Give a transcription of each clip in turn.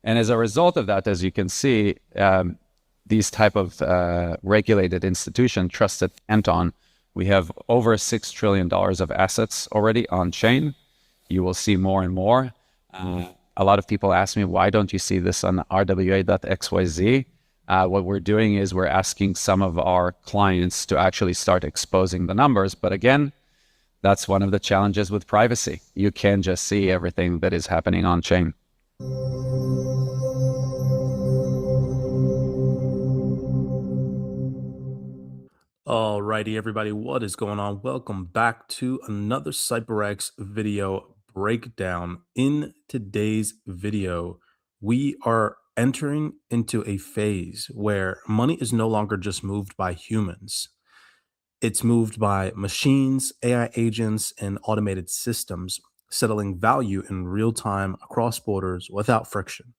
And as a result of that, as you can see, these type of regulated institution, trusted Canton, we have over $6 trillion of assets already on chain. You will see more and more. A lot of people ask me, why don't you see this on rwa.xyz? What we're doing is we're asking some of our clients to actually start exposing the numbers. But again, that's one of the challenges with privacy. You can't just see everything that is happening on chain. Alrighty, everybody, what is going on? Welcome back to another CYPRX video breakdown. In today's video, we are entering into a phase where money is no longer just moved by humans. It's moved by machines, AI agents, and automated systems, settling value in real time across borders without friction.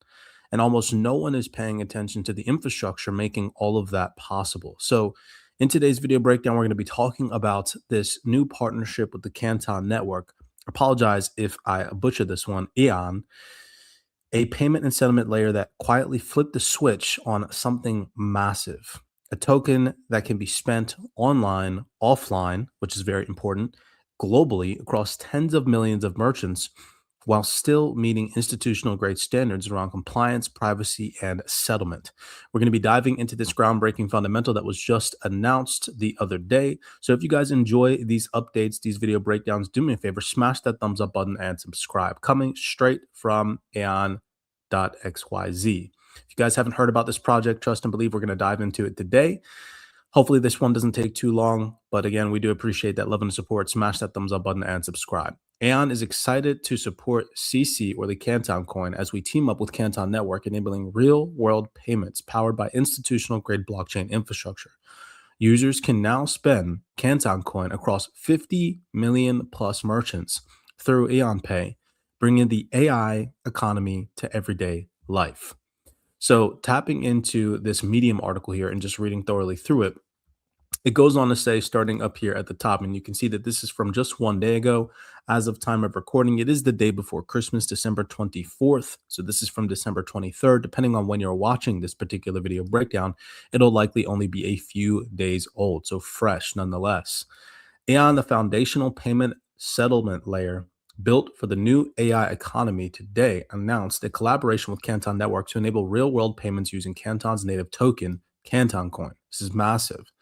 And almost no one is paying attention to the infrastructure making all of that possible. So, in today's video breakdown, we're going to be talking about this new partnership with the Canton network. Apologize if I butcher this one, AON, a payment and settlement layer that quietly flipped the switch on something massive. A token that can be spent online, offline, which is very important, globally across tens of millions of merchants while still meeting institutional grade standards around compliance, privacy, and settlement. We're going to be diving into this groundbreaking fundamental that was just announced the other day. So if you guys enjoy these updates, these video breakdowns, do me a favor, smash that thumbs up button and subscribe. Coming straight from AON.xyz. If you guys haven't heard about this project, trust and believe we're going to dive into it today. Hopefully this one doesn't take too long, but again, we do appreciate that love and support. Smash that thumbs up button and subscribe. AON is excited to support CC, or the Canton coin, as we team up with Canton Network, enabling real-world payments powered by institutional-grade blockchain infrastructure. Users can now spend Canton coin across 50 million plus merchants through AON Pay, bringing the AI economy to everyday life. So tapping into this Medium article here and just reading thoroughly through it, it goes on to say, starting up here at the top, and you can see that this is from just one day ago. As of time of recording, it is the day before Christmas, December 24th. So this is from December 23rd. Depending on when you're watching this particular video breakdown, it'll likely only be a few days old, so fresh nonetheless. AON, the foundational payment settlement layer built for the new AI economy, today announced a collaboration with Canton Network to enable real-world payments using Canton's native token, Canton Coin. This is massive.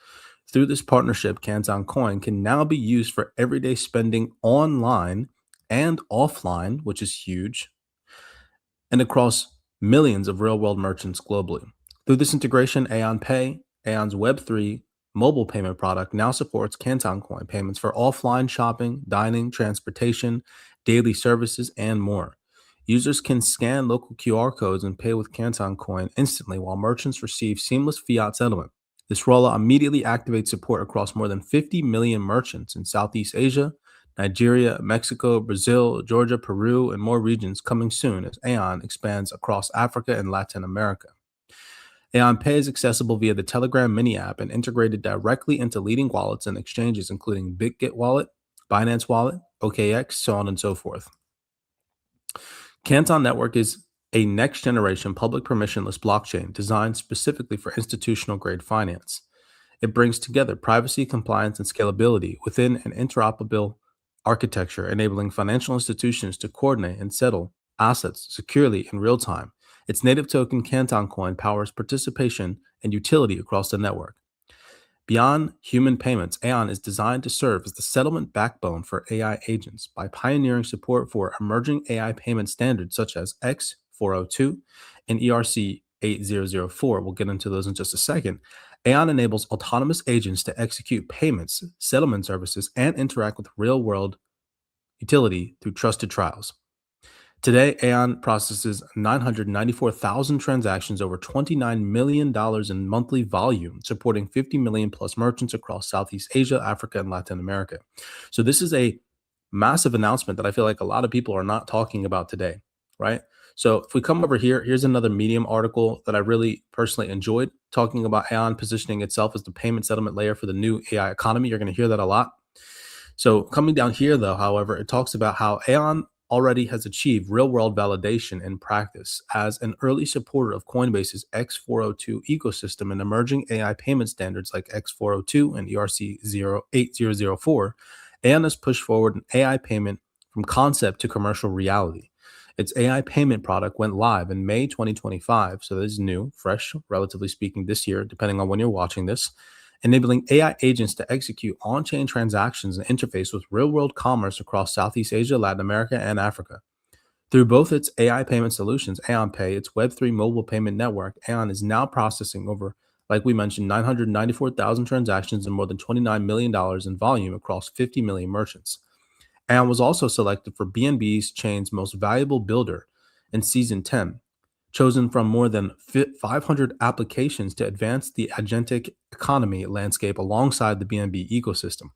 Through this partnership, Canton Coin can now be used for everyday spending online and offline, which is huge, and across millions of real-world merchants globally. Through this integration, AON Pay, AON's Web3 mobile payment product, now supports Canton Coin payments for offline shopping, dining, transportation, daily services, and more. Users can scan local QR codes and pay with Canton Coin instantly, while merchants receive seamless fiat settlement. This rollout immediately activates support across more than 50 million merchants in Southeast Asia, Nigeria, Mexico, Brazil, Georgia, Peru, and more regions, coming soon as AON expands across Africa and Latin America. AON Pay is accessible via the Telegram mini app and integrated directly into leading wallets and exchanges, including BitGet Wallet, Binance Wallet, OKX, so on and so forth. Canton Network is a next-generation public permissionless blockchain designed specifically for institutional-grade finance. It brings together privacy, compliance, and scalability within an interoperable architecture, enabling financial institutions to coordinate and settle assets securely in real time. Its native token, Canton Coin, powers participation and utility across the network. Beyond human payments, AON is designed to serve as the settlement backbone for AI agents by pioneering support for emerging AI payment standards such as X402 and ERC8004. We'll get into those in just a second. AON enables autonomous agents to execute payments, settlement services, and interact with real-world utility through trusted trials. Today, AON processes 994,000 transactions, over $29 million in monthly volume, supporting 50 million plus merchants across Southeast Asia, Africa, and Latin America. So this is a massive announcement that I feel like a lot of people are not talking about today, right? So if we come over here, here's another Medium article that I really personally enjoyed, talking about AON positioning itself as the payment settlement layer for the new AI economy. You're going to hear that a lot. So coming down here, though, however, it talks about how AON already has achieved real-world validation in practice as an early supporter of Coinbase's X402 ecosystem and emerging AI payment standards like X402 and ERC 8004. AON has pushed forward an AI payment from concept to commercial reality. Its AI payment product went live in May 2025, so this is new, fresh, relatively speaking, this year, depending on when you're watching this, enabling AI agents to execute on-chain transactions and interface with real-world commerce across Southeast Asia, Latin America, and Africa. Through both its AI payment solutions, AON Pay, its Web3 mobile payment network, AON is now processing over, like we mentioned, 994,000 transactions and more than $29 million in volume across 50 million merchants. AON was also selected for BNB's chain's most valuable builder in Season 10, chosen from more than 500 applications to advance the agentic economy landscape alongside the BNB ecosystem.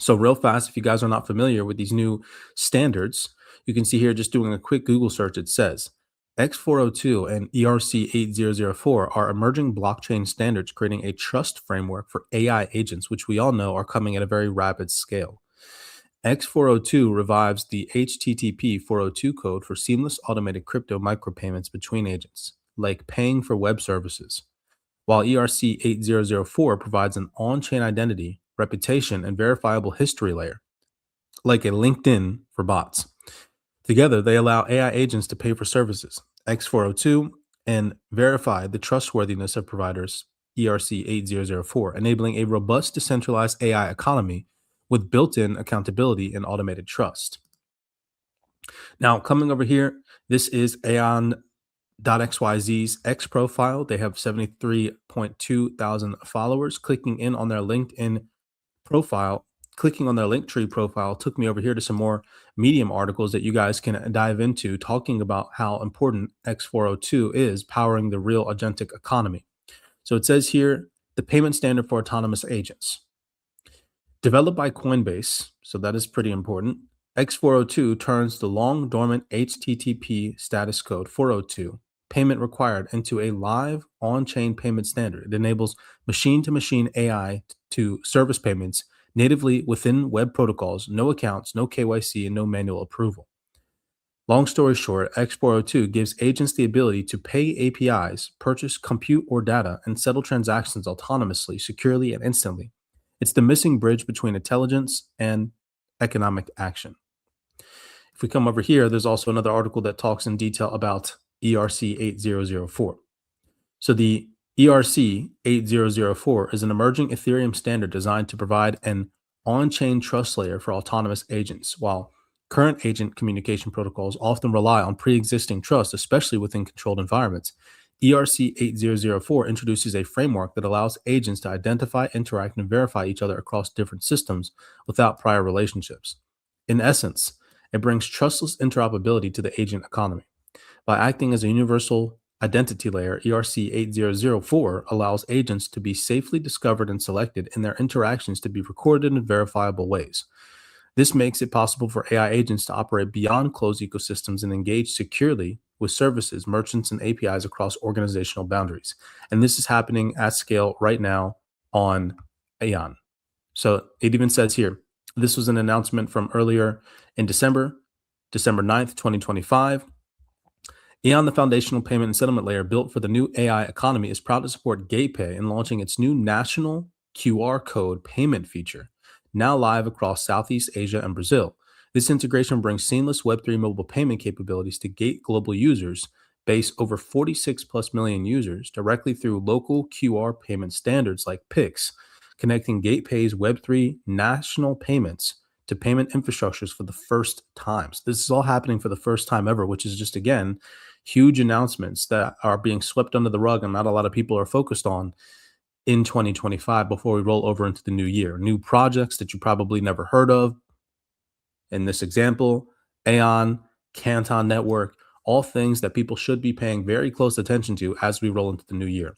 So real fast, if you guys are not familiar with these new standards, you can see here just doing a quick Google search, it says X402 and ERC 8004 are emerging blockchain standards creating a trust framework for AI agents, which we all know are coming at a very rapid scale. X402 revives the HTTP 402 code for seamless automated crypto micropayments between agents, like paying for web services, while ERC 8004 provides an on-chain identity, reputation, and verifiable history layer, like a LinkedIn for bots. Together, they allow AI agents to pay for services, X402, and verify the trustworthiness of providers, ERC 8004, enabling a robust decentralized AI economy with built-in accountability and automated trust. Now, coming over here, this is AON.xyz's X profile. They have 73.2 thousand followers. Clicking in on their LinkedIn profile, clicking on their Linktree profile took me over here to some more Medium articles that you guys can dive into, talking about how important X402 is powering the real agentic economy. So it says here, the payment standard for autonomous agents. Developed by Coinbase, so that is pretty important, X402 turns the long dormant HTTP status code 402 payment required into a live on-chain payment standard. It enables machine-to-machine AI to service payments natively within web protocols, no accounts, no KYC, and no manual approval. Long story short, X402 gives agents the ability to pay APIs, purchase compute or data, and settle transactions autonomously, securely, and instantly. It's the missing bridge between intelligence and economic action. If we come over here, there's also another article that talks in detail about ERC 8004. So the ERC 8004 is an emerging Ethereum standard designed to provide an on-chain trust layer for autonomous agents. While current agent communication protocols often rely on pre-existing trust, especially within controlled environments, ERC 8004 introduces a framework that allows agents to identify, interact, and verify each other across different systems without prior relationships. In essence, it brings trustless interoperability to the agent economy. By acting as a universal identity layer, ERC 8004 allows agents to be safely discovered and selected, and their interactions to be recorded in verifiable ways. This makes it possible for AI agents to operate beyond closed ecosystems and engage securely with services, merchants, and APIs across organizational boundaries. And this is happening at scale right now on AON. So it even says here, this was an announcement from earlier in December 9th, 2025. AON, the foundational payment and settlement layer built for the new AI economy, is proud to support GatePay in launching its new national QR code payment feature, now live across Southeast Asia and Brazil. This integration brings seamless Web3 mobile payment capabilities to Gate global users, base over 46 plus million users, directly through local QR payment standards like PIX, connecting GatePay's Web3 national payments to payment infrastructures for the first time. So this is all happening for the first time ever, which is just, again, huge announcements that are being swept under the rug and not a lot of people are focused on in 2025 before we roll over into the new year. New projects that you probably never heard of. In this example, AON, Canton Network, all things that people should be paying very close attention to as we roll into the new year.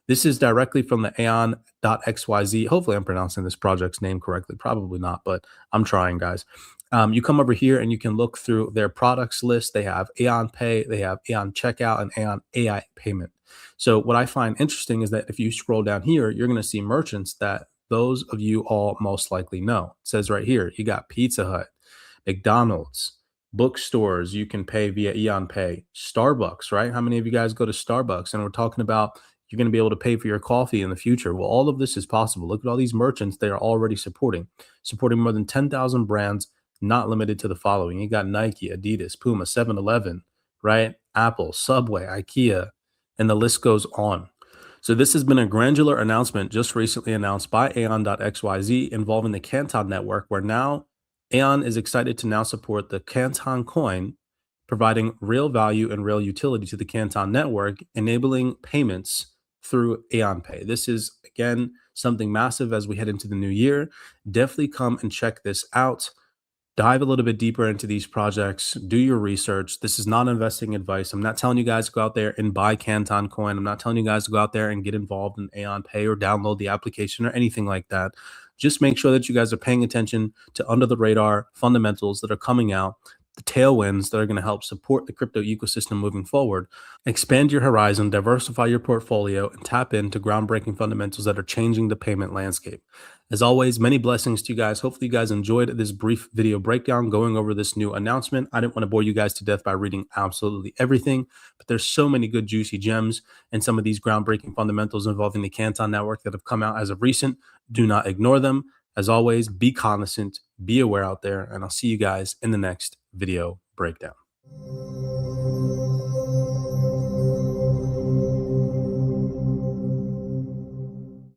This is directly from the AON.xyz. Hopefully I'm pronouncing this project's name correctly. Probably not, but I'm trying, guys. You come over here and you can look through their products list. They have AON Pay, they have AON Checkout, and AON AI Payment. So what I find interesting is that if you scroll down here, you're going to see merchants that those of you all most likely know. It says right here, you got Pizza Hut, McDonald's, bookstores, you can pay via Eon Pay, Starbucks, right? How many of you guys go to Starbucks? And we're talking about you're going to be able to pay for your coffee in the future. Well, all of this is possible. Look at all these merchants they are already supporting more than 10,000 brands, not limited to the following. You got Nike, Adidas, Puma, 7-Eleven, right? Apple, Subway, IKEA, and the list goes on. So this has been a granular announcement just recently announced by AON.xyz involving the Canton network, where now AON is excited to now support the Canton coin, providing real value and real utility to the Canton network, enabling payments through AON Pay. This is, again, something massive as we head into the new year. Definitely come and check this out. Dive a little bit deeper into these projects, do your research. This is not investing advice. I'm not telling you guys to go out there and buy Canton coin. I'm not telling you guys to go out there and get involved in Aon Pay or download the application or anything like that. Just make sure that you guys are paying attention to under the radar fundamentals that are coming out, the tailwinds that are going to help support the crypto ecosystem moving forward. Expand your horizon, diversify your portfolio, and tap into groundbreaking fundamentals that are changing the payment landscape. As always, many blessings to you guys. Hopefully you guys enjoyed this brief video breakdown going over this new announcement. I didn't want to bore you guys to death by reading absolutely everything, but there's so many good juicy gems and some of these groundbreaking fundamentals involving the Canton network that have come out as of recent. Do not ignore them. As always, be cognizant, be aware out there, and I'll see you guys in the next video breakdown.